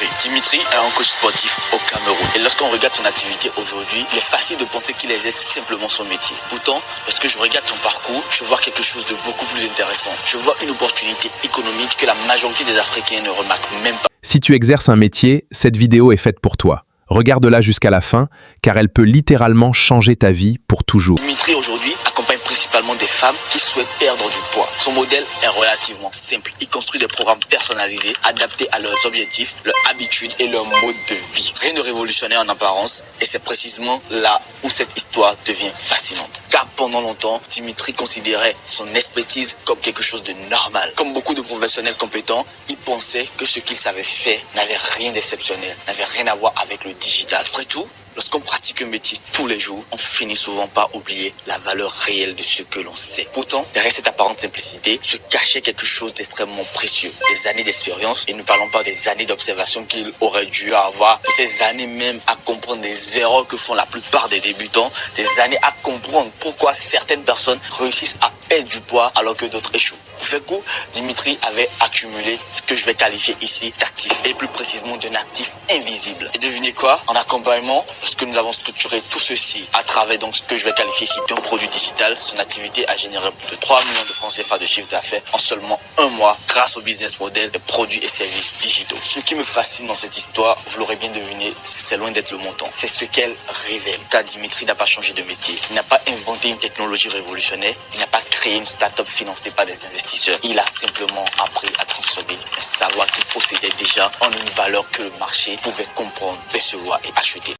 Dimitri. Dimitri est un coach sportif au Cameroun. Et lorsqu'on regarde son activité aujourd'hui, il est facile de penser qu'il exerce simplement son métier. Pourtant, lorsque je regarde son parcours, je vois quelque chose de beaucoup plus intéressant. Je vois une opportunité économique que la majorité des Africains ne remarquent même pas. Si tu exerces un métier, cette vidéo est faite pour toi. Regarde-la jusqu'à la fin, car elle peut littéralement changer ta vie pour toujours. Dimitri aujourd'hui accompagne principalement des femmes qui souhaitent perdre du poids. Son modèle est relativement simple. Il construit des programmes personnalisés, adaptés à leurs objectifs, leurs habitudes et leur mode de vie. Rien de révolutionnaire en apparence, et c'est précisément là où cette histoire devient fascinante. Car pendant longtemps, Dimitri considérait son expertise comme quelque chose de normal. Comme beaucoup de professionnels compétents, il pensait que ce qu'il savait faire n'avait rien d'exceptionnel, n'avait rien à voir avec le digital. Après tout, lorsqu'on pratique un métier tous les jours, on finit souvent par oublier la valeur réelle de ce que l'on sait. Pourtant, derrière cette apparente simplicité, se cachait quelque chose d'extrêmement précieux. Des années d'expérience, et ne parlons pas des années d'observation qu'il aurait dû avoir, de ces années même à comprendre les erreurs que font la plupart des débutants, des années à comprendre pourquoi certaines personnes réussissent à perdre du poids alors que d'autres échouent. Pour faire court, Dimitri avait accumulé ce que je vais qualifier ici d'actif, et plus précisément d'un actif invisible. Et devinez quoi? En accompagnement, lorsque nous avons structuré tout ceci à travers donc ce que je vais qualifier ici d'un produit digital, son activité a généré plus de 3 millions de francs CFA de chiffre d'affaires en seulement un mois grâce au business model des produits et services digitaux. Ce qui me fascine dans cette histoire, vous l'aurez bien deviné, c'est loin d'être le montant. C'est ce qu'elle révèle. Car Dimitri n'a pas changé de métier. Il n'a pas inventé une technologie révolutionnaire. Il n'a pas créé une start-up financée par des investisseurs. Il a simplement appris à transformer un savoir qu'il possédait déjà en une valeur que le marché pouvait comprendre, percevoir et acheter.